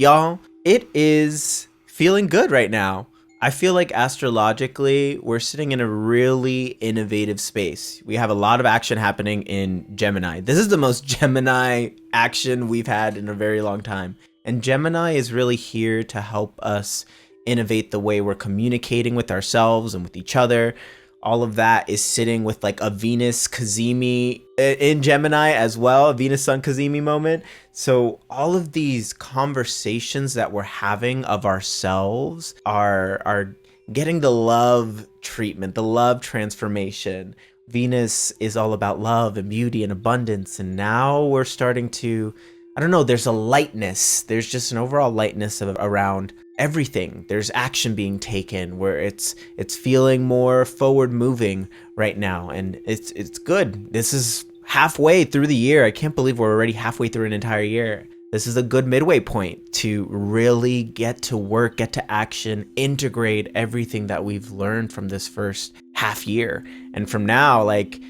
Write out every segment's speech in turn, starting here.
Y'all, it is feeling good right now. I feel like astrologically, we're sitting in a really innovative space. We have a lot of action happening in Gemini. This is the most Gemini action we've had in a very long time. And Gemini is really here to help us innovate the way we're communicating with ourselves and with each other. All of that is sitting with like a Venus Kazemi in Gemini as well, a Venus Sun Kazemi moment. So all of these conversations that we're having of ourselves are getting the love treatment, the love transformation. Venus is all about love and beauty and abundance. And now we're starting to, I don't know, there's a lightness. There's just an overall lightness around everything. There's action being taken where it's feeling more forward moving right now, and it's good. This is halfway through the year. I can't believe we're already halfway through an entire year. This is a good midway point to really get to work, get to action, integrate everything that we've learned from this first half year. And from now, like,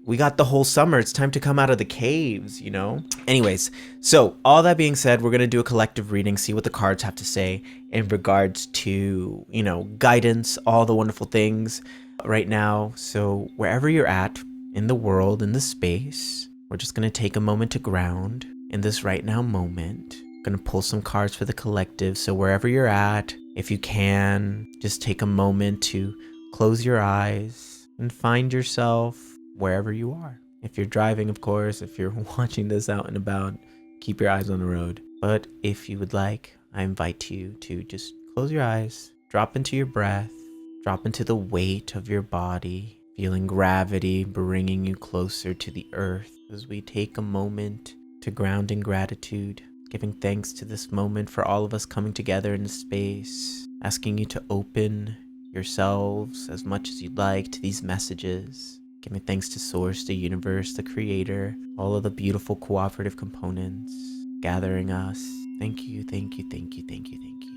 we got the whole summer. It's time to come out of the caves, you know? Anyways, so all that being said, we're going to do a collective reading, see what the cards have to say in regards to, you know, guidance, all the wonderful things right now. So wherever you're at in the world, in the space, we're just going to take a moment to ground in this right now moment. Going to pull some cards for the collective. So wherever you're at, if you can, just take a moment to close your eyes and find yourself wherever you are. If you're driving, of course, if you're watching this out and about, keep your eyes on the road. But if you would like, I invite you to just close your eyes, drop into your breath, drop into the weight of your body, feeling gravity bringing you closer to the earth as we take a moment to ground in gratitude, giving thanks to this moment for all of us coming together in this space, asking you to open yourselves as much as you'd like to these messages. Giving thanks to Source, the universe, the creator, all of the beautiful cooperative components gathering us. Thank you, thank you, thank you, thank you, thank you.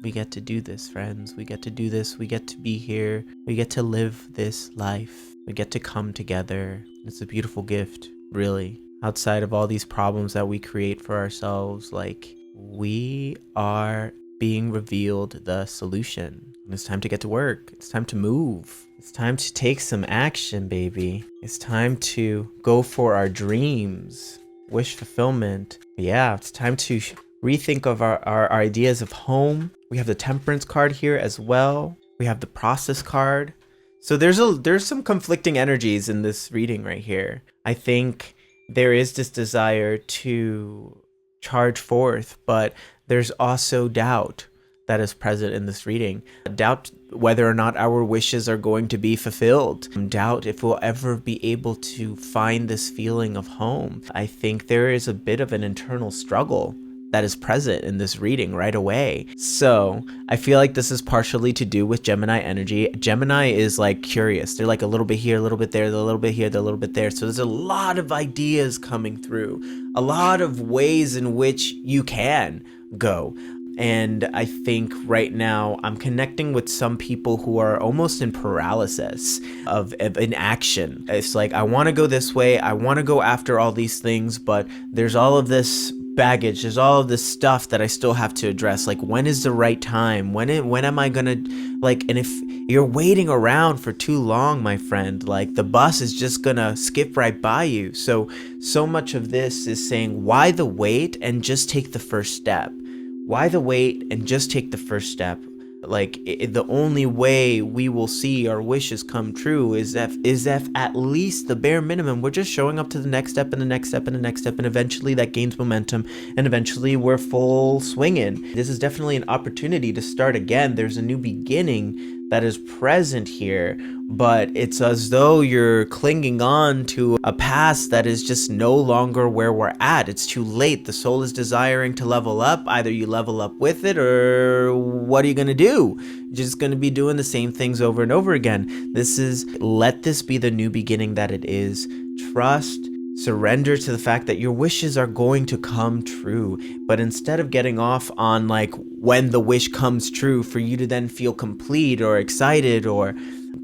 We get to do this, friends. We get to do this. We get to be here. We get to live this life. We get to come together. It's a beautiful gift, really. Outside of all these problems that we create for ourselves, like, we are being revealed the solution. And it's time to get to work. It's time to move. It's time to take some action, baby. It's time to go for our dreams, wish fulfillment. Yeah, it's time to rethink of our ideas of home. We have the Temperance card here as well. We have the Process card. So there's some conflicting energies in this reading right here. I think there is this desire to charge forth, but there's also doubt that is present in this reading. Doubt whether or not our wishes are going to be fulfilled. Doubt if we'll ever be able to find this feeling of home. I think there is a bit of an internal struggle that is present in this reading right away. So I feel like this is partially to do with Gemini energy. Gemini is like curious. They're like a little bit here, a little bit there, a little bit here, a little bit there. So there's a lot of ideas coming through, a lot of ways in which you can go. And I think right now I'm connecting with some people who are almost in paralysis of inaction. It's like, I want to go this way. I want to go after all these things, but there's all of this baggage. There's all of this stuff that I still have to address. Like, when is the right time? When am I going to, like, and if you're waiting around for too long, my friend, like, the bus is just going to skip right by you. So much of this is saying, why the wait and just take the first step? Why the wait and just take the first step? Like, the only way we will see our wishes come true is if at least the bare minimum, we're just showing up to the next step and the next step and the next step, and eventually that gains momentum, and eventually we're full swinging. This is definitely an opportunity to start again. There's a new beginning that is present here, but it's as though you're clinging on to a past that is just no longer where we're at. It's too late. The soul is desiring to level up. Either you level up with it, or what are you going to do? You're just going to be doing the same things over and over again. Let this be the new beginning that it is. Trust, surrender to the fact that your wishes are going to come true. But instead of getting off on like when the wish comes true for you to then feel complete or excited or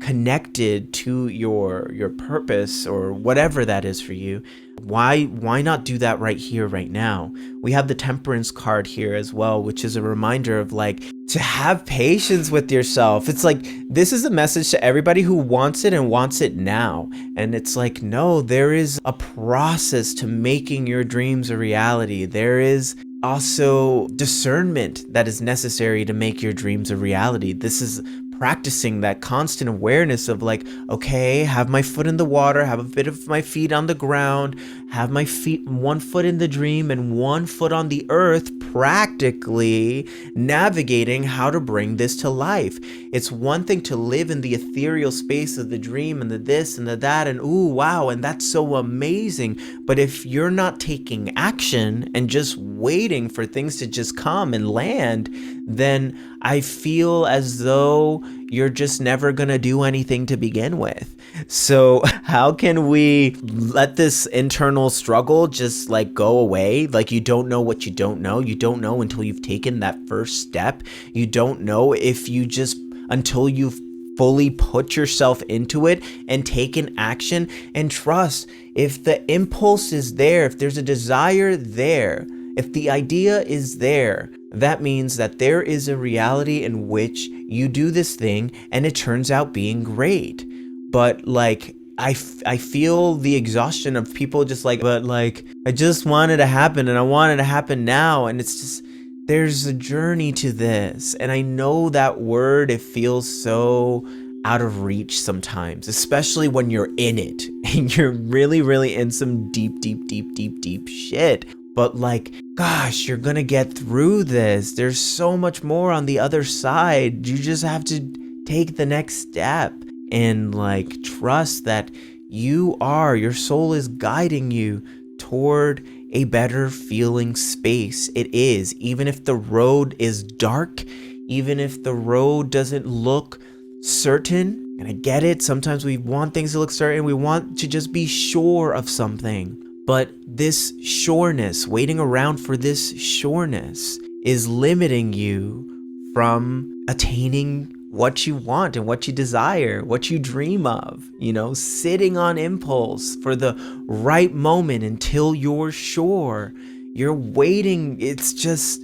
connected to your purpose or whatever that is for you, why not do that right here, right now? We have the Temperance card here as well, which is a reminder of like to have patience with yourself. It's like this is a message to everybody who wants it and wants it now. And it's like, no, there is a process to making your dreams a reality. There is also discernment that is necessary to make your dreams a reality. This is practicing that constant awareness of like, okay, have my foot in the water, have a bit of my feet on the ground, have my feet, one foot in the dream and one foot on the earth, practically navigating how to bring this to life. It's one thing to live in the ethereal space of the dream and the this and the that and ooh, wow, and that's so amazing. But if you're not taking action and just waiting for things to just come and land, then I feel as though you're just never gonna do anything to begin with. So how can we let this internal struggle just like go away? Like you don't know what you don't know. You don't know until you've taken that first step. You don't know if you just until you've fully put yourself into it and taken action and trust. If the impulse is there, if there's a desire there, if the idea is there, that means that there is a reality in which you do this thing and it turns out being great. But like, I feel the exhaustion of people just like, but like, I just want it to happen and I want it to happen now. And it's just, there's a journey to this. And I know that word, it feels so out of reach sometimes, especially when you're in it and you're really, really in some deep shit. But like, gosh, you're gonna get through this. There's so much more on the other side. You just have to take the next step and like trust that your soul is guiding you toward a better feeling space. It is, even if the road is dark, even if the road doesn't look certain. And I get it. Sometimes we want things to look certain. We want to just be sure of something. But this sureness, waiting around for this sureness, is limiting you from attaining what you want and what you desire, what you dream of, sitting on impulse for the right moment until you're sure. You're waiting. It's just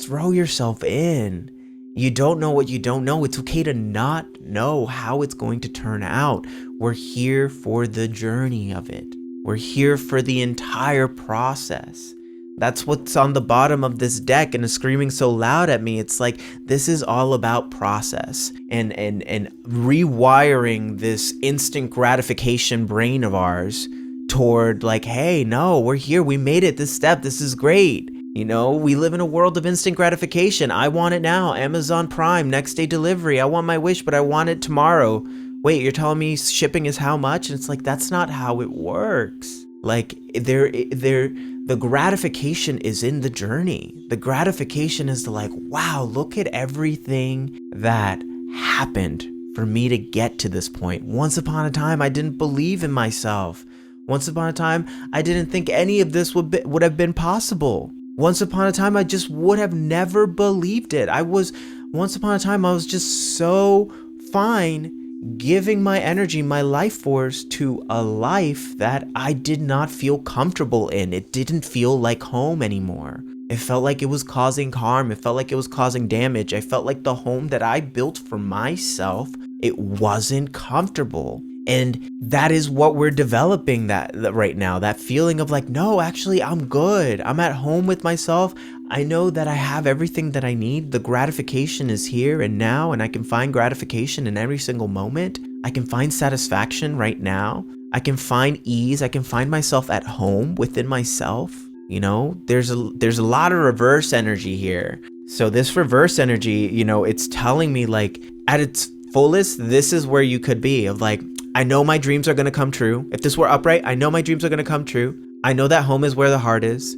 throw yourself in. You don't know what you don't know. It's okay to not know how it's going to turn out. We're here for the journey of it. We're here for the entire process. That's what's on the bottom of this deck and is screaming so loud at me. It's like, this is all about process and rewiring this instant gratification brain of ours toward like, hey, no, we're here. We made it this step. This is great. We live in a world of instant gratification. I want it now. Amazon Prime, next day delivery. I want my wish, but I want it tomorrow. Wait, you're telling me shipping is how much? And it's like, that's not how it works. Like the gratification is in the journey. The gratification is the like, wow, look at everything that happened for me to get to this point. Once upon a time, I didn't believe in myself. Once upon a time, I didn't think any of this would have been possible. Once upon a time, I just would have never believed it. Once upon a time, I was just so fine giving my energy, my life force to a life that I did not feel comfortable in. It didn't feel like home anymore. It felt like it was causing harm. It felt like it was causing damage. I felt like the home that I built for myself, it wasn't comfortable. And that is what we're developing that right now, that feeling of like, no, actually, I'm good. I'm at home with myself. I know that I have everything that I need. The gratification is here and now, and I can find gratification in every single moment. I can find satisfaction right now. I can find ease. I can find myself at home within myself. There's a lot of reverse energy here. So this reverse energy, it's telling me like at its fullest, this is where you could be of like, I know my dreams are going to come true. If this were upright, I know my dreams are going to come true. I know that home is where the heart is.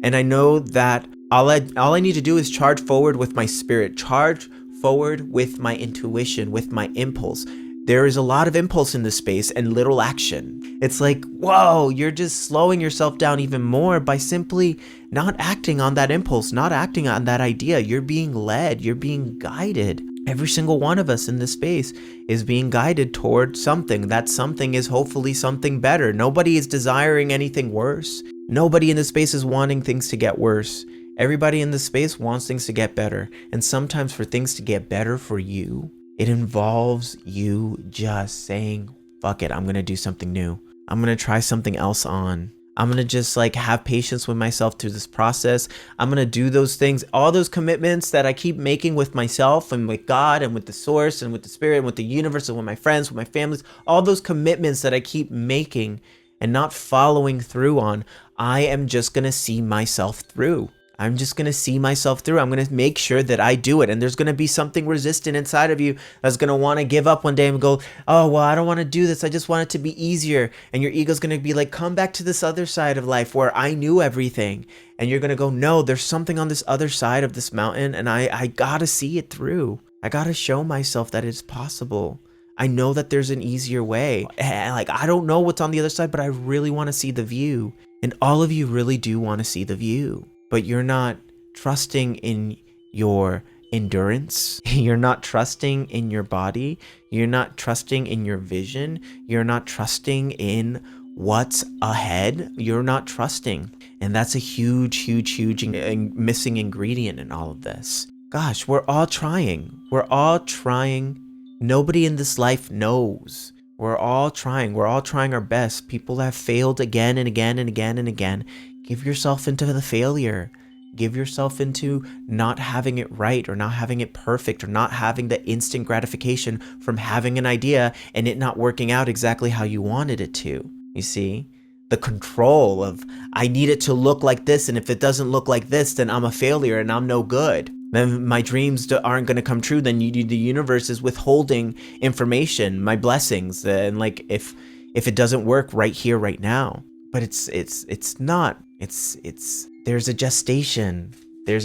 And I know that all I need to do is charge forward with my spirit, charge forward with my intuition, with my impulse. There is a lot of impulse in this space and little action. It's like, whoa, you're just slowing yourself down even more by simply not acting on that impulse, not acting on that idea. You're being led, you're being guided. Every single one of us in this space is being guided toward something. That something is hopefully something better. Nobody is desiring anything worse. Nobody in this space is wanting things to get worse. Everybody in this space wants things to get better. And sometimes for things to get better for you, it involves you just saying, fuck it, I'm going to do something new. I'm going to try something else on. I'm going to just like have patience with myself through this process. I'm going to do those things, all those commitments that I keep making with myself and with God and with the source and with the spirit and with the universe and with my friends, with my families, all those commitments that I keep making and not following through on. I am just going to see myself through. I'm just going to see myself through. I'm going to make sure that I do it. And there's going to be something resistant inside of you that's going to want to give up one day and go, oh, well, I don't want to do this. I just want it to be easier. And your ego's going to be like, come back to this other side of life where I knew everything. And you're going to go, no, there's something on this other side of this mountain. And I got to see it through. I got to show myself that it's possible. I know that there's an easier way. And like, I don't know what's on the other side, but I really want to see the view. And all of you really do want to see the view. But you're not trusting in your endurance. You're not trusting in your body. You're not trusting in your vision. You're not trusting in what's ahead. You're not trusting. And that's a huge missing ingredient in all of this. Gosh, we're all trying. We're all trying. Nobody in this life knows. We're all trying. We're all trying our best. People have failed again and again and again and again. Give yourself into the failure. Give yourself into not having it right or not having it perfect or not having the instant gratification from having an idea and it not working out exactly how you wanted it to. You see? The control of, I need it to look like this, and if it doesn't look like this, then I'm a failure and I'm no good. Then my dreams aren't going to come true. Then the universe is withholding information, my blessings, and like if it doesn't work right here, right now. But it's not. There's a gestation. There's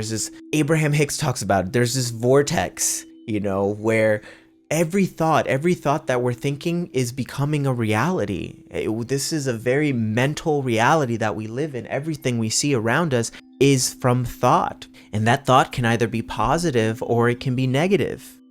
this, Abraham Hicks talks about it. There's this vortex, where every thought that we're thinking is becoming a reality. This is a very mental reality that we live in. Everything we see around us is from thought. And that thought can either be positive or it can be negative,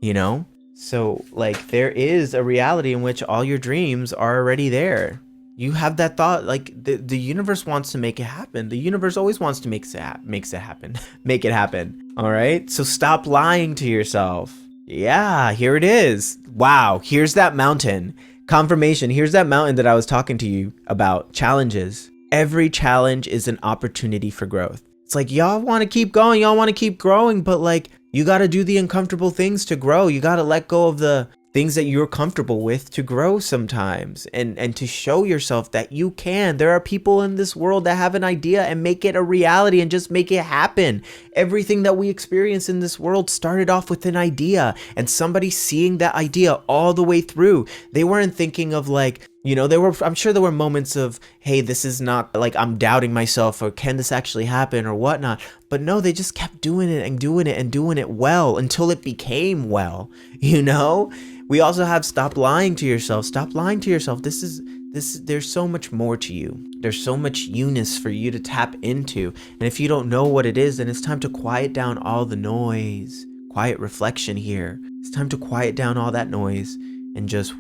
So like there is a reality in which all your dreams are already there. You have that thought, like the universe wants to make it happen. The universe always wants to make it happen. Make it happen. All right. So stop lying to yourself. Yeah, here it is. Wow. Here's that mountain. Confirmation. Here's that mountain that I was talking to you about. Challenges. Every challenge is an opportunity for growth. It's like, y'all want to keep going. Y'all want to keep growing, but like, you got to do the uncomfortable things to grow. You got to let go of the things that you're comfortable with to grow sometimes and to show yourself that you can. There are people in this world that have an idea and make it a reality and just make it happen. Everything that we experience in this world started off with an idea and somebody seeing that idea all the way through. They weren't thinking of like, I'm sure there were moments of, hey, this is not like I'm doubting myself or can this actually happen or whatnot. But no, they just kept doing it and doing it and doing it well until it became well, We also have stop lying to yourself. Stop lying to yourself. There's so much more to you. There's so much you-ness for you to tap into. And if you don't know what it is, then it's time to quiet down all the noise. Quiet reflection here. It's time to quiet down all that noise and just,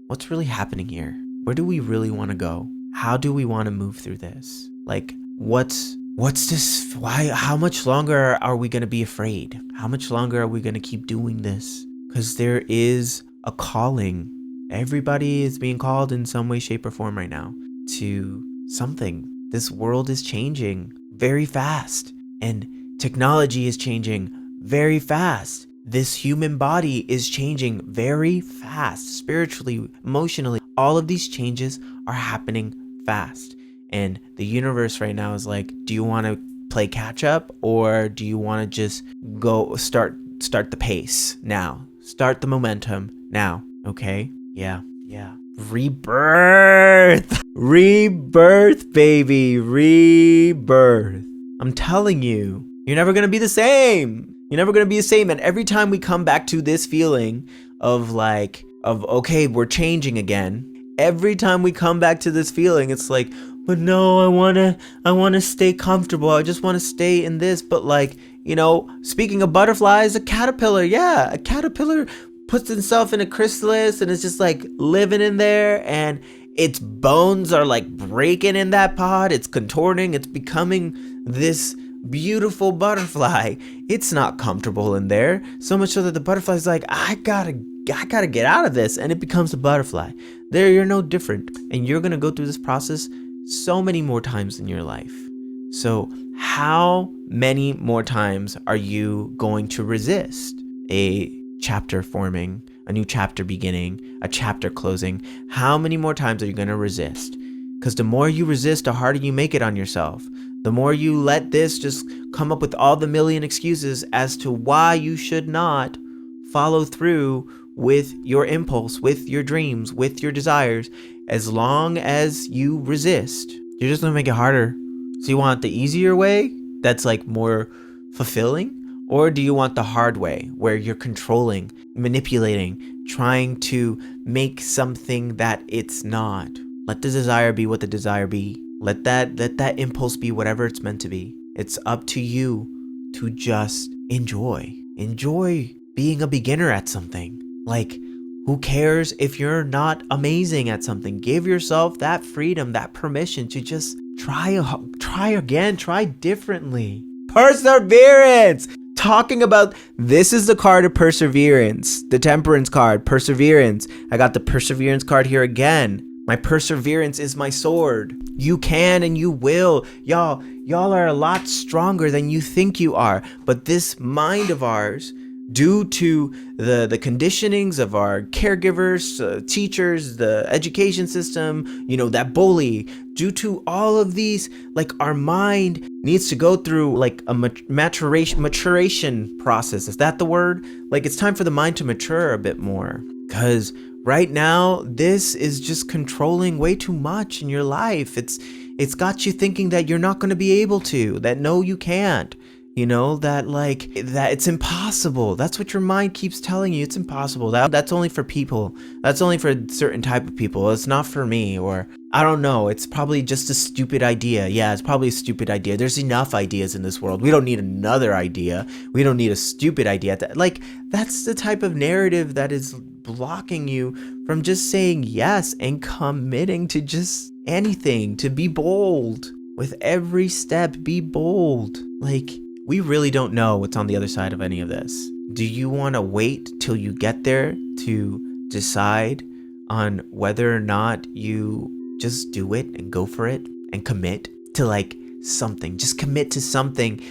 what's really happening here? Where do we really want to go? How do we want to move through this? Like, what's this? How much longer are we going to be afraid? How much longer are we going to keep doing this? Because there is a calling. Everybody is being called in some way, shape, or form right now to something. This world is changing very fast, and technology is changing very fast. This human body is changing very fast, spiritually, emotionally. All of these changes are happening fast. And the universe right now is like, do you want to play catch up, or do you want to just go start the pace now? Start the momentum now, okay? Yeah. Rebirth, baby, rebirth. I'm telling you, you're never going to be the same. You're never going to be the same. And every time we come back to this feeling of okay, we're changing again. Every time we come back to this feeling, it's like, but no, I want to stay comfortable. I just want to stay in this. But like, You know, speaking of butterflies, a caterpillar, yeah, a caterpillar puts itself in a chrysalis and it's just like living in there, and its bones are like breaking in that pod. It's contorting. It's becoming this beautiful butterfly. It's not comfortable in there, so much so that the butterfly's like, I gotta get out of this, and it becomes a butterfly. There, you're no different, and you're gonna go through this process so many more times in your life. So how many more times are you going to resist a chapter forming, a new chapter beginning, a chapter closing? How many more times are you going to resist? Because the more you resist, the harder you make it on yourself. The more you let this just come up with all the million excuses as to why you should not follow through with your impulse, with your dreams, with your desires. As long as you resist, you're just going to make it harder. So you want the easier way that's like more fulfilling? Or do you want the hard way where you're controlling, manipulating, trying to make something that it's not? Let the desire be what the desire be. Let that impulse be whatever it's meant to be. It's up to you to just enjoy. Enjoy being a beginner at something. Like, who cares if you're not amazing at something? Give yourself that freedom, that permission to just try again, try differently. Perseverance! Talking about, this is the card of perseverance, the Temperance card, perseverance. I got the perseverance card here again. My perseverance is my sword. You can and you will. Y'all are a lot stronger than you think you are. But this mind of ours, due to the conditionings of our caregivers, teachers, the education system, you know, that bully, due to all of these, like, our mind needs to go through like a maturation process. Is that the word? Like, it's time for the mind to mature a bit more, because right now this is just controlling way too much in your life. It's got you thinking that you're not going to be able to, that no, you can't. You know, that it's impossible. That's what your mind keeps telling you. It's impossible. That's only for people. That's only for a certain type of people. It's not for me. Or I don't know. It's probably just a stupid idea. Yeah, it's probably a stupid idea. There's enough ideas in this world. We don't need another idea. We don't need a stupid idea. That's the type of narrative that is blocking you from just saying yes and committing to just anything, to be bold. With every step, be bold. Like, we really don't know what's on the other side of any of this. Do you want to wait till you get there to decide on whether or not you just do it and go for it and commit to like something? Just commit to something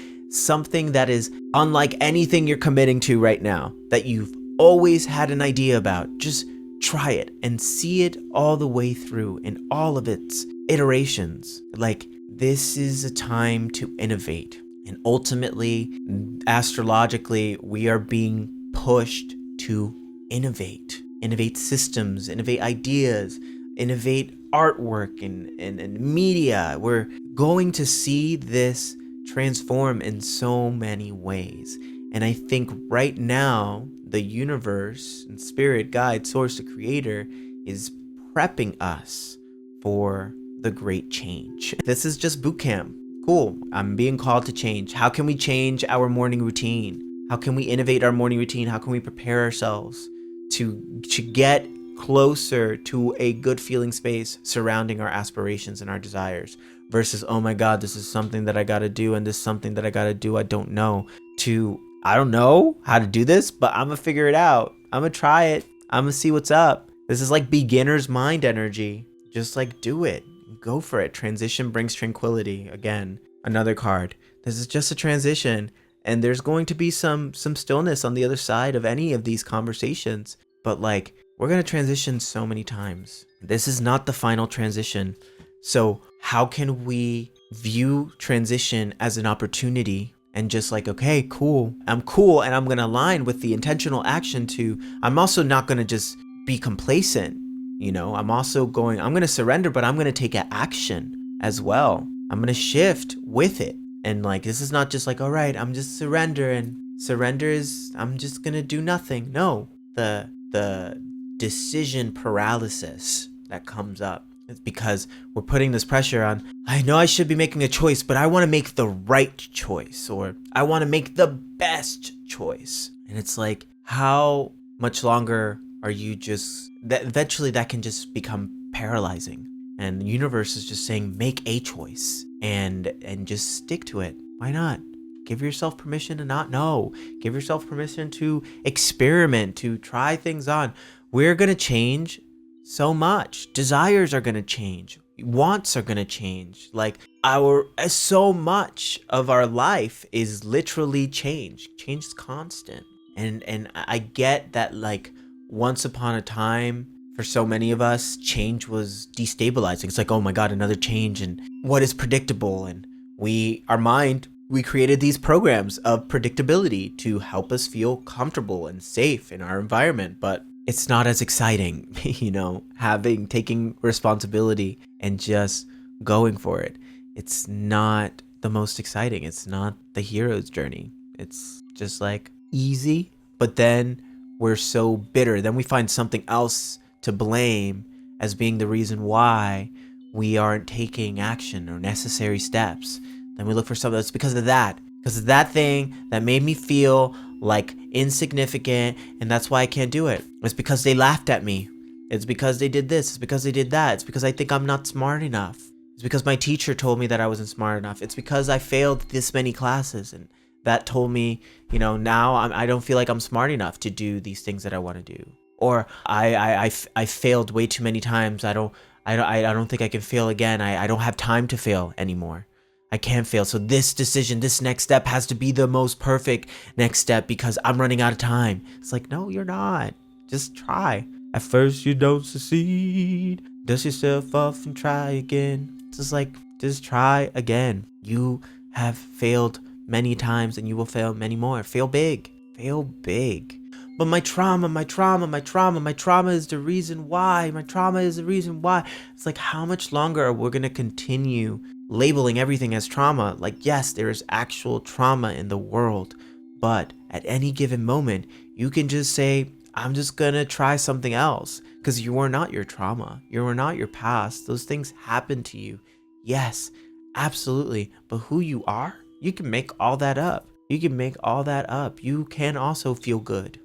that is unlike anything you're committing to right now, that you've always had an idea about. Just try it and see it all the way through in all of its iterations. Like, this is a time to innovate. And ultimately, astrologically, we are being pushed to innovate systems, innovate ideas, innovate artwork and media. We're going to see this transform in so many ways. And I think right now, the universe and spirit, guide, source, the creator is prepping us for the great change. This is just boot camp. Cool, I'm being called to change. How can we change our morning routine? How can we innovate our morning routine? How can we prepare ourselves to get closer to a good feeling space surrounding our aspirations and our desires, versus, oh my God, this is something that I gotta do, and this is something that I gotta do, I don't know, to, I don't know how to do this, but I'm gonna figure it out. I'm gonna try it. I'm gonna see what's up. This is like beginner's mind energy. Just like, do it. Go for it. Transition brings tranquility. Again, another card. This is just a transition, and there's going to be some stillness on the other side of any of these conversations. But like, we're going to transition so many times. This is not the final transition. So how can we view transition as an opportunity and just like, okay, cool. I'm cool, and I'm going to align with the intentional action to, I'm also not going to just be complacent. You know, I'm going to surrender, but I'm going to take action as well. I'm going to shift with it. And like, this is not just like, all right, I'm just surrendering. Surrender is, I'm just going to do nothing. No, the decision paralysis that comes up It's because we're putting this pressure on, I know I should be making a choice, but I want to make the right choice, or I want to make the best choice. And it's like, how much longer are you just, that eventually that can just become paralyzing. And the universe is just saying, make a choice and just stick to it. Why not? Give yourself permission to not know. Give yourself permission to experiment, to try things on. We're going to change so much. Desires are going to change. Wants are going to change. Like so much of our life is literally change. Change is constant. And I get that, like, once upon a time, for so many of us, change was destabilizing. It's like, oh my God, another change, and what is predictable? And we created these programs of predictability to help us feel comfortable and safe in our environment. But it's not as exciting, taking responsibility and just going for it. It's not the most exciting. It's not the hero's journey. It's just like easy, but then we're so bitter. Then we find something else to blame as being the reason why we aren't taking action or necessary steps. Then we look for something that's because of that thing that made me feel like insignificant, and that's why I can't do it. It's because they laughed at me. It's because they did this. It's because they did that. It's because I think I'm not smart enough. It's because my teacher told me that I wasn't smart enough. It's because I failed this many classes, and that told me, now I don't feel like I'm smart enough to do these things that I want to do. Or I failed way too many times. I don't think I can fail again. I don't have time to fail anymore. I can't fail. So this decision, this next step has to be the most perfect next step because I'm running out of time. It's like, no, you're not. Just try. At first you don't succeed. Dust yourself off and try again. Just try again. You have failed many times and you will fail many more. Fail big. Fail big. But my trauma is the reason why. My trauma is the reason why. It's like, how much longer are we going to continue labeling everything as trauma? Like, yes, there is actual trauma in the world, but at any given moment, you can just say, I'm just going to try something else, because you are not your trauma. You are not your past. Those things happen to you. Yes, absolutely. But who you are, you can make all that up. You can make all that up. You can also feel good.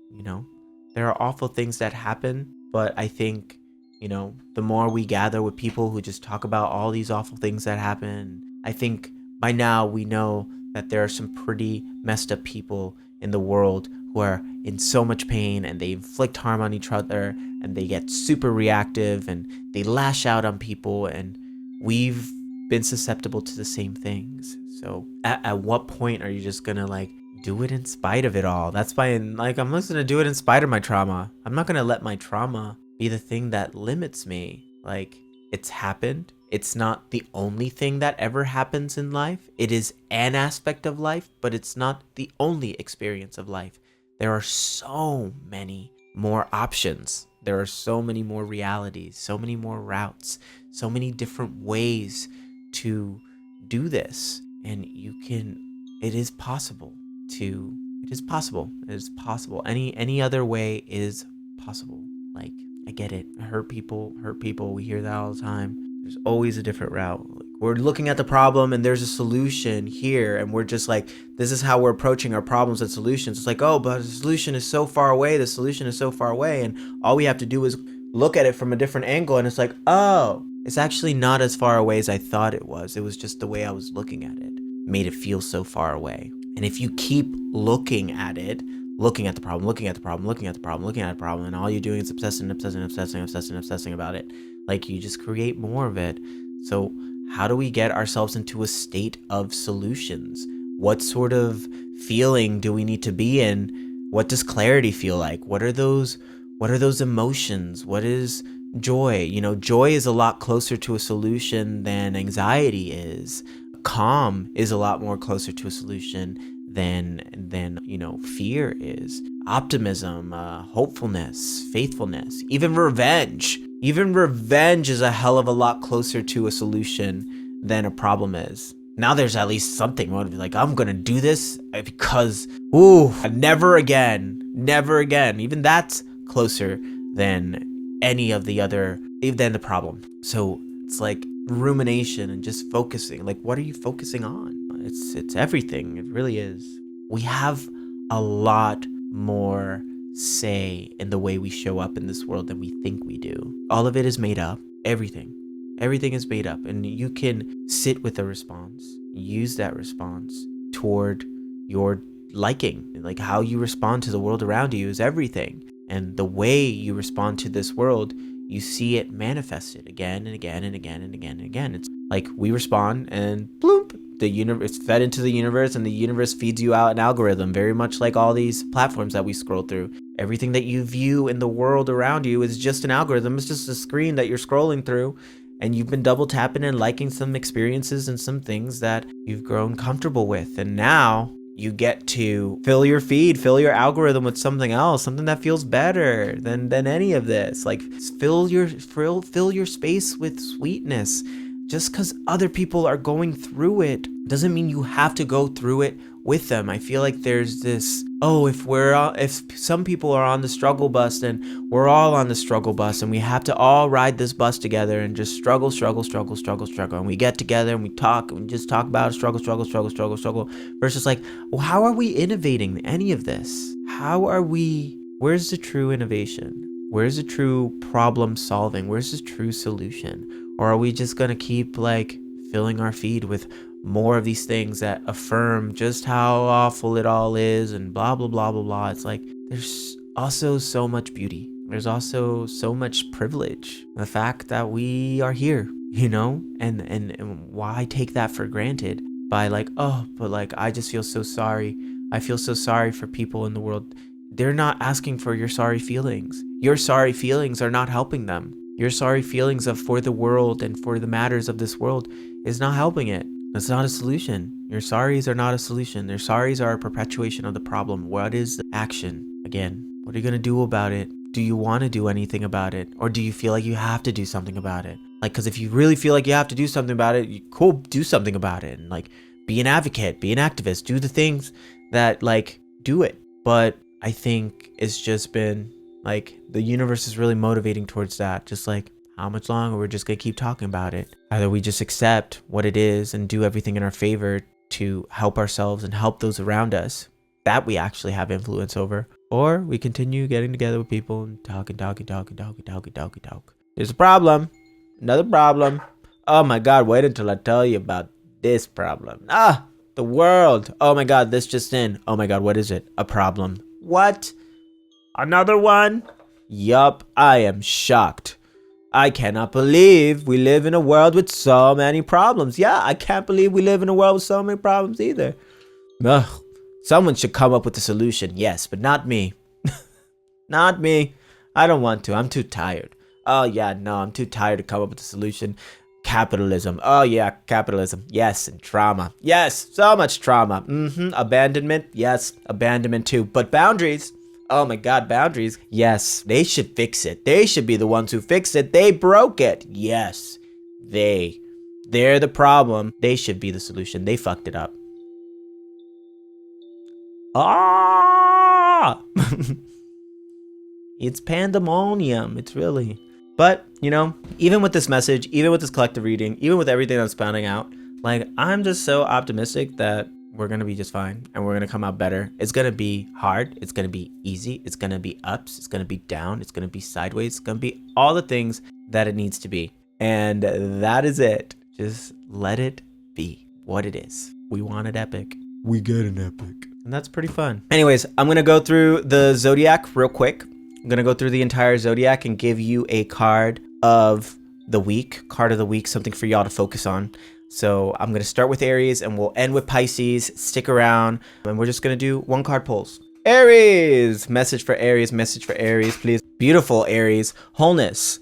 There are awful things that happen, but I think, the more we gather with people who just talk about all these awful things that happen, I think by now we know that there are some pretty messed up people in the world who are in so much pain, and they inflict harm on each other, and they get super reactive, and they lash out on people, and we've been susceptible to the same things. So at what point are you just gonna do it in spite of it all? That's why I'm just gonna do it in spite of my trauma. I'm not gonna let my trauma be the thing that limits me. It's happened. It's not the only thing that ever happens in life. It is an aspect of life, but it's not the only experience of life. There are so many more options. There are so many more realities, so many more routes, so many different ways to do this. And it is possible. It is possible. Any other way is possible. I get it. Hurt people. We hear that all the time. There's always a different route. We're looking at the problem and there's a solution here, and we're just like, this is how we're approaching our problems and solutions. It's like, oh, but the solution is so far away. And all we have to do is look at it from a different angle, and it's like, oh, it's actually not as far away as I thought it was. It was just the way I was looking at it made it feel so far away. And if you keep looking at it, looking at the problem, and all you're doing is obsessing about it, you just create more of it. So how do we get ourselves into a state of solutions? What sort of feeling do we need to be in? What does clarity feel like? What are those emotions? What is joy? Joy is a lot closer to a solution than anxiety is. Calm is a lot more closer to a solution than fear is. Optimism, hopefulness, faithfulness, even revenge. Even revenge is a hell of a lot closer to a solution than a problem is. Now there's at least something. I'm gonna do this because, never again. Even that's closer than any of the other, than the problem. So It's like rumination and just focusing. Like, what are you focusing on? It's everything. It really is. We have a lot more say in the way we show up in this world than we think we do. All of it is made up. Everything is made up, and you can sit with a response, use that response toward your liking. Like, how you respond to the world around you is everything, and the way you respond to this world, you see it manifested again and again and again and again and again. It's like we respond and bloop, the universe fed into the universe, and the universe feeds you out an algorithm, very much like all these platforms that we scroll through. Everything that you view in the world around you is just an algorithm. It's just a screen that you're scrolling through, and you've been double tapping and liking some experiences and some things that you've grown comfortable with. And now you get to fill your feed, fill your algorithm with something else, something that feels better than any of this. Like, fill your space with sweetness. Just because other people are going through it doesn't mean you have to go through it with them. I feel like there's this, if some people are on the struggle bus, then we're all on the struggle bus, and we have to all ride this bus together and just struggle. And we get together and we talk, and we just talk about struggle. Versus like, well, how are we innovating any of this? Where's the true innovation? Where's the true problem solving? Where's the true solution? Or are we just going to keep like filling our feed with more of these things that affirm just how awful it all is and blah, blah, blah, blah, blah. It's like, there's also so much beauty. There's also so much privilege. The fact that we are here, and why take that for granted by like, but like, I just feel so sorry. I feel so sorry for people in the world. They're not asking for your sorry feelings. Your sorry feelings are not helping them. Your sorry feelings for the world and for the matters of this world is not helping it. That's not a solution. Your sorries are not a solution. Your sorries are a perpetuation of the problem. What is the action? Again, what are you going to do about it? Do you want to do anything about it? Or do you feel like you have to do something about it? Like, because if you really feel like you have to do something about it, cool, do something about it. And like, be an advocate, be an activist, do the things that like, do it. But I think it's just been like, the universe is really motivating towards that. Just like, how much longer we're just going to keep talking about it? Either we just accept what it is and do everything in our favor to help ourselves and help those around us that we actually have influence over, or we continue getting together with people and talking. There's a problem. Another problem. Oh my God, wait until I tell you about this problem. The world. Oh my God, this just in. Oh my God, what is it? A problem. What? Another one? Yup, I am shocked. I cannot believe we live in a world with so many problems. Yeah, I can't believe we live in a world with so many problems either. Ugh, someone should come up with a solution, yes, but not me. Not me. I don't want to. I'm too tired. Oh yeah, no, I'm too tired to come up with a solution. Capitalism. Oh yeah, capitalism. Yes, and trauma. Yes, so much trauma. Abandonment. Yes, abandonment too. But boundaries. Oh my God, boundaries. Yes, they should fix it. They should be the ones who fix it. They broke it. Yes, they're the problem. They should be the solution. They fucked it up. It's pandemonium. It's really. But, even with this message, even with this collective reading, even with everything that's spouting out, like, I'm just so optimistic that we're going to be just fine and we're going to come out better. It's going to be hard. It's going to be easy. It's going to be ups. It's going to be down. It's going to be sideways. It's going to be all the things that it needs to be. And that is it. Just let it be what it is. We want it epic. We get an epic. And that's pretty fun. Anyways, I'm going to go through the Zodiac real quick. I'm going to go through the entire Zodiac and give you a card of the week, something for y'all to focus on. So I'm going to start with Aries and we'll end with Pisces. Stick around and we're just going to do one card pulls. Aries, message for Aries, please. Beautiful Aries, wholeness.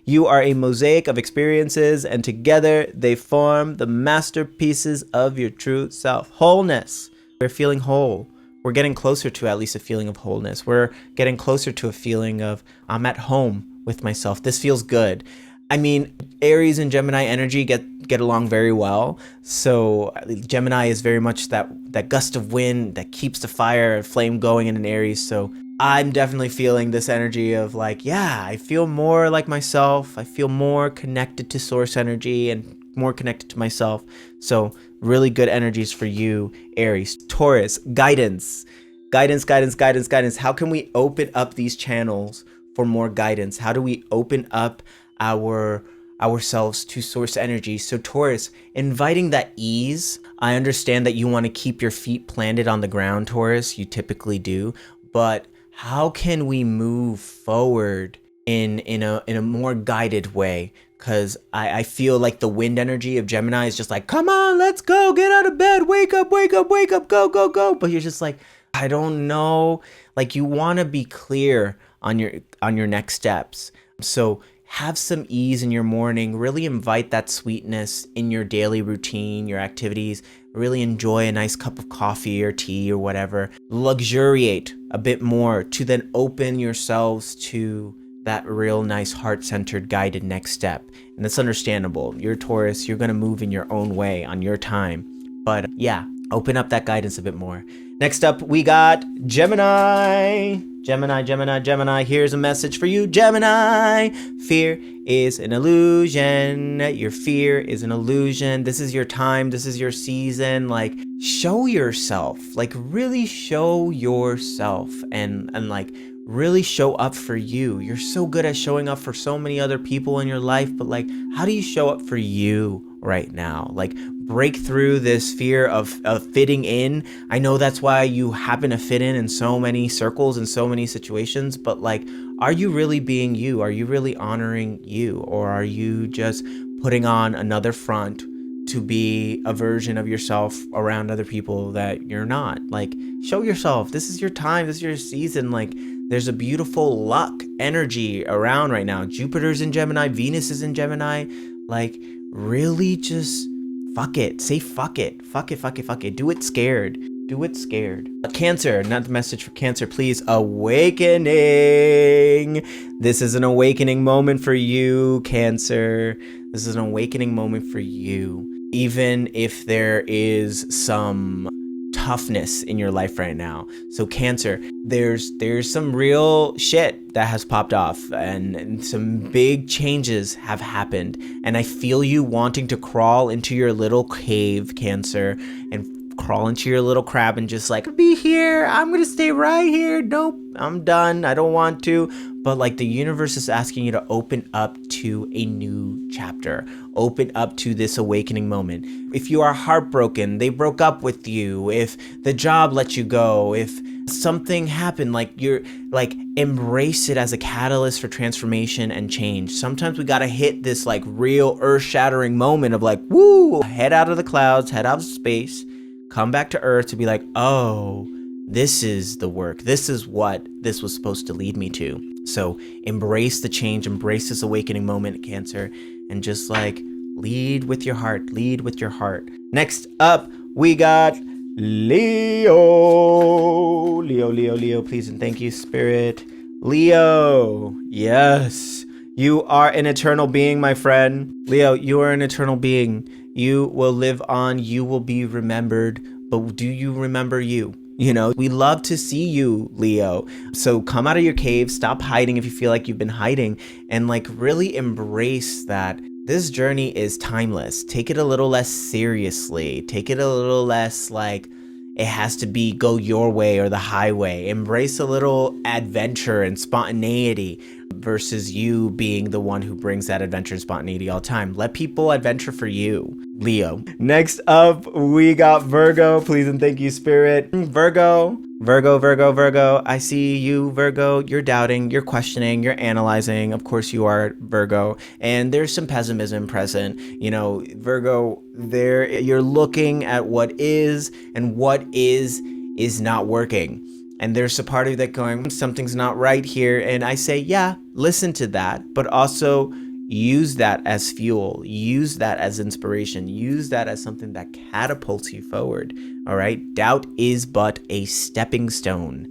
You are a mosaic of experiences and together they form the masterpieces of your true self. Wholeness. We're feeling whole. We're getting closer to at least a feeling of wholeness. We're getting closer to a feeling of I'm at home with myself. This feels good. I mean, Aries and Gemini energy get along very well. So Gemini is very much that gust of wind that keeps the fire flame going in an Aries. So I'm definitely feeling this energy of like, yeah, I feel more like myself. I feel more connected to source energy and more connected to myself. So really good energies for you, Aries. Taurus, guidance. Guidance. How can we open up these channels for more guidance? How do we open up ourselves to source energy? So Taurus, inviting that ease. I understand that you want to keep your feet planted on the ground, Taurus. You typically do. But how can we move forward in a more guided way? Because I feel like the wind energy of Gemini is just like, come on, let's go, get out of bed, wake up, go. But you're just like, I don't know. Like, you want to be clear on your next steps. So have some ease in your morning. Really invite that sweetness in your daily routine, your activities. Really enjoy a nice cup of coffee or tea or whatever. Luxuriate a bit more to then open yourselves to that real nice heart-centered guided next step. And that's understandable. You're Taurus, you're going to move in your own way on your time. But yeah, open up that guidance a bit more. Next up, we got Gemini. Gemini. Here's a message for you, Gemini. Fear is an illusion. Your fear is an illusion. This is your time. This is your season. Like, show yourself. Like, really show yourself and like really show up for you. You're so good at showing up for so many other people in your life, but like, how do you show up for you right now? Like, break through this fear of fitting in. I know that's why you happen to fit in so many circles and so many situations, but like, are you really being you? Are you really honoring you? Or are you just putting on another front to be a version of yourself around other people that you're not? Like, show yourself. This is your time. This is your season. Like, there's a beautiful luck energy around right now. Jupiter's in Gemini. Venus is in Gemini. Like, really just fuck it. Say fuck it. Fuck it. Do it scared. Cancer, not the message for Cancer, please. Awakening. This is an awakening moment for you, Cancer. This is an awakening moment for you. Even if there is some toughness in your life right now. So Cancer, there's some real shit that has popped off and some big changes have happened. And I feel you wanting to crawl into your little cave, Cancer, and crawl into your little crab and just like, be here. I'm going to stay right here. Nope, I'm done. I don't want to. But like, the universe is asking you to open up to a new chapter. Open up to this awakening moment. If you are heartbroken, they broke up with you. If the job let you go, if something happened, like, you're like, embrace it as a catalyst for transformation and change. Sometimes we got to hit this like real earth-shattering moment of like, woo, head out of the clouds, head out of space, come back to earth to be like, oh, this is the work. This is what this was supposed to lead me to. So embrace the change, embrace this awakening moment, Cancer, and just like lead with your heart. Next up, we got Leo, please and thank you, Spirit. Leo, yes, you are an eternal being, my friend. Leo, you are an eternal being. You will live on, you will be remembered, but do you remember you? You know, we love to see you, Leo. So come out of your cave, stop hiding if you feel like you've been hiding, and like really embrace that this journey is timeless. Take it a little less seriously. Take it a little less like it has to be go your way or the highway. Embrace a little adventure and spontaneity versus you being the one who brings that adventure and spontaneity all the time. Let people adventure for you, Leo. Next up, we got Virgo. Please and thank you, Spirit. Virgo. I see you, Virgo. You're doubting, you're questioning, you're analyzing. Of course you are, Virgo. And there's some pessimism present. You know, Virgo, there you're looking at what is, and what is not working. And there's a part of you that going, something's not right here. And I say, yeah, listen to that, but also use that as fuel, use that as inspiration, use that as something that catapults you forward. All right. Doubt is but a stepping stone.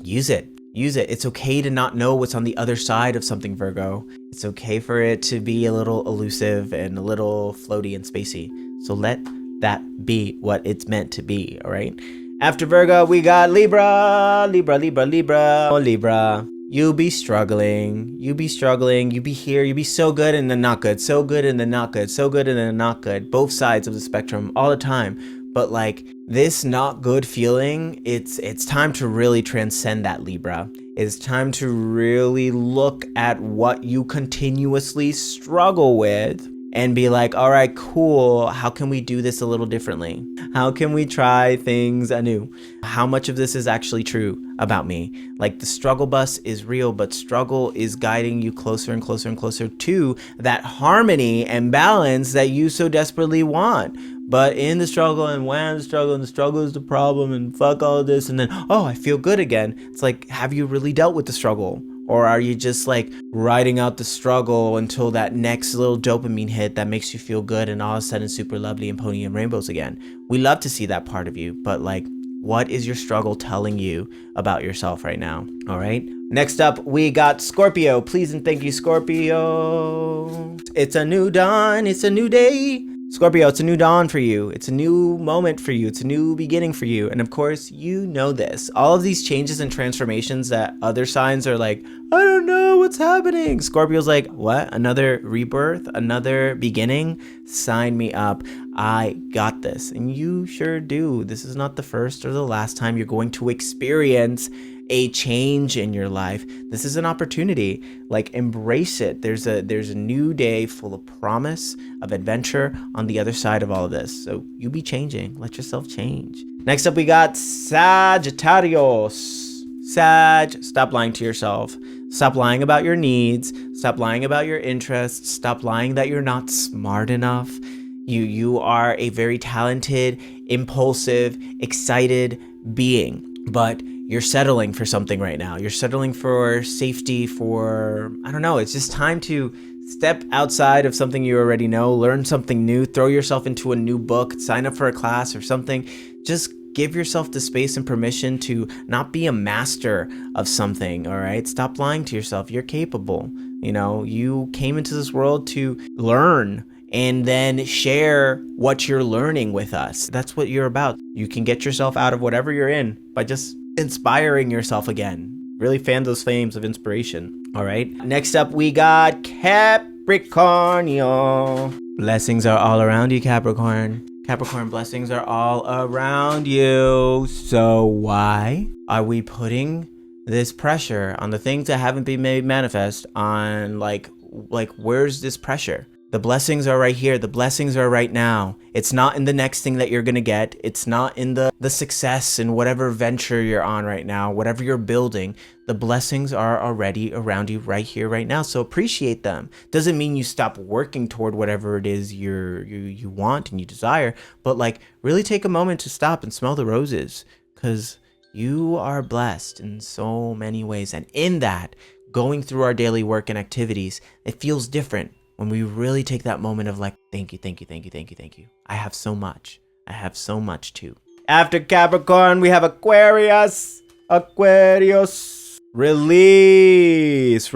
Use it. Use it. It's okay to not know what's on the other side of something, Virgo. It's okay for it to be a little elusive and a little floaty and spacey. So let that be what it's meant to be, all right? After Virgo, we got Libra. Libra. You be struggling. You be here. You be so good and then not good. So good and then not good. So good and then not good. Both sides of the spectrum all the time. But like this not good feeling, it's time to really transcend that, Libra. It's time to really look at what you continuously struggle with and be like, all right, cool. How can we do this a little differently? How can we try things anew? How much of this is actually true about me? Like the struggle bus is real, but struggle is guiding you closer and closer and closer to that harmony and balance that you so desperately want. But in the struggle and when the struggle is the problem and fuck all of this. And then, oh, I feel good again. It's like, have you really dealt with the struggle? Or are you just like riding out the struggle until that next little dopamine hit that makes you feel good and all of a sudden super lovely and pony and rainbows again? We love to see that part of you, but like, what is your struggle telling you about yourself right now? All right. Next up, we got Scorpio. Please and thank you, Scorpio. It's a new dawn. It's a new day. Scorpio, it's a new dawn for you. It's a new moment for you. It's a new beginning for you. And of course, you know this. All of these changes and transformations that other signs are like, I don't know what's happening. Scorpio's like, what? Another rebirth? Another beginning? Sign me up. I got this. And you sure do. This is not the first or the last time you're going to experience a change in your life. This is an opportunity. Like, embrace it. There's a new day full of promise, of adventure on the other side of all of this. So you be changing. Let yourself change. Next up, we got Sagittarius. Sag, stop lying to yourself. Stop lying about your needs. Stop lying about your interests. Stop lying that you're not smart enough. You are a very talented, impulsive, excited being, but you're settling for something right now. You're settling for safety, for, I don't know, it's just time to step outside of something you already know, learn something new, throw yourself into a new book, sign up for a class or something. Just give yourself the space and permission to not be a master of something, all right? Stop lying to yourself. You're capable. You know, you came into this world to learn and then share what you're learning with us. That's what you're about. You can get yourself out of whatever you're in by just inspiring yourself again. Really fan those flames of inspiration. All right. Next up, we got Capricorn. Blessings are all around you, Capricorn. Capricorn, blessings are all around you. So why are we putting this pressure on the things that haven't been made manifest on like where's this pressure? The blessings are right here. The blessings are right now. It's not in the next thing that you're going to get. It's not in the success in whatever venture you're on right now, whatever you're building. The blessings are already around you right here, right now. So appreciate them. Doesn't mean you stop working toward whatever it is you want and you desire, but like really take a moment to stop and smell the roses, because you are blessed in so many ways. And in that, going through our daily work and activities, it feels different when we really take that moment of like, thank you. I have so much. I have so much too. After Capricorn, we have Aquarius. Release,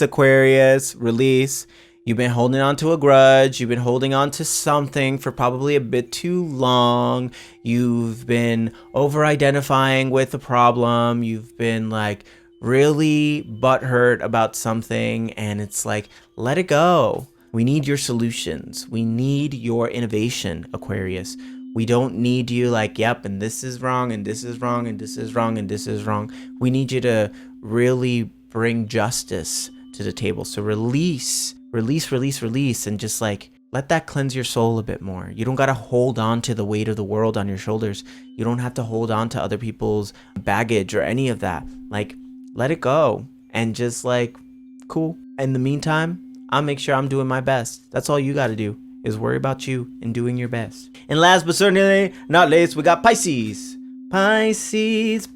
Aquarius. Release. You've been holding on to a grudge. You've been holding on to something for probably a bit too long. You've been over-identifying with the problem. You've been like really butthurt about something, and it's like, let it go. We need your solutions. We need your innovation, Aquarius. We don't need you like, yep, and this is wrong, and this is wrong, and this is wrong, and this is wrong. We need you to really bring justice to the table. So release, and just like, let that cleanse your soul a bit more. You don't got to hold on to the weight of the world on your shoulders. You don't have to hold on to other people's baggage or any of that. Like, let it go and just like, cool. In the meantime, I'll make sure I'm doing my best. That's all you got to do, is worry about you and doing your best. And last but certainly not least, we got Pisces. Pisces.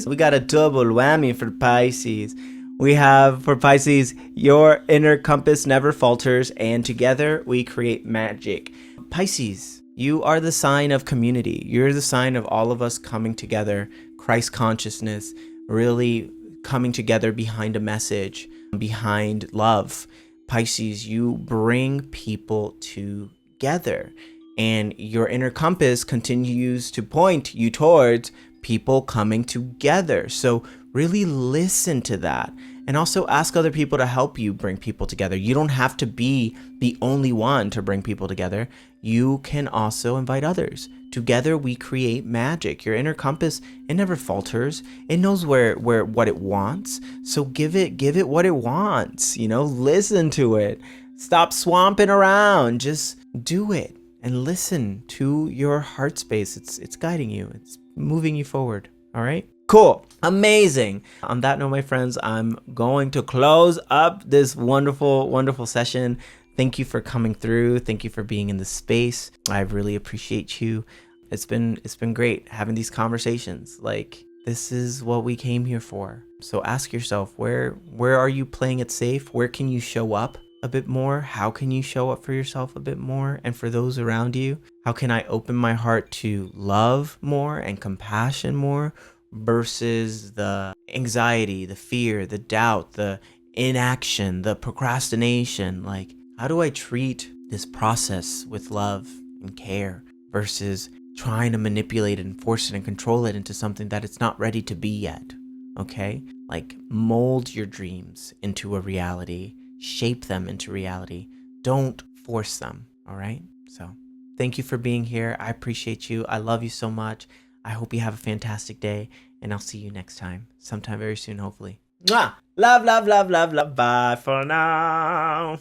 We got a double whammy for Pisces. We have for Pisces, your inner compass never falters, and together we create magic. Pisces, you are the sign of community. You're the sign of all of us coming together, Christ consciousness, really coming together behind a message, behind love. Pisces, you bring people together, and your inner compass continues to point you towards people coming together. So really listen to that, and also ask other people to help you bring people together. You don't have to be the only one to bring people together. You can also invite others. Together we create magic. Your inner compass, it never falters. It knows where what it wants. So give it what it wants. Listen to it. Stop swamping around. Just do it and listen to your heart space. It's guiding you. It's moving you forward. All right? Cool. Amazing. On that note, my friends, I'm going to close up this wonderful, wonderful session. Thank you for coming through. Thank you for being in this space. I really appreciate you. It's been great having these conversations. Like, this is what we came here for. So ask yourself, where are you playing it safe? Where can you show up a bit more? How can you show up for yourself a bit more and for those around you? How can I open my heart to love more and compassion more versus the anxiety, the fear, the doubt, the inaction, the procrastination? Like, how do I treat this process with love and care versus trying to manipulate it and force it and control it into something that it's not ready to be yet? Okay? Like, mold your dreams into a reality. Shape them into reality. Don't force them. All right? So thank you for being here. I appreciate you. I love you so much. I hope you have a fantastic day, and I'll see you next time, sometime very soon, hopefully. Mwah! Love, love, love, love, love. Bye for now.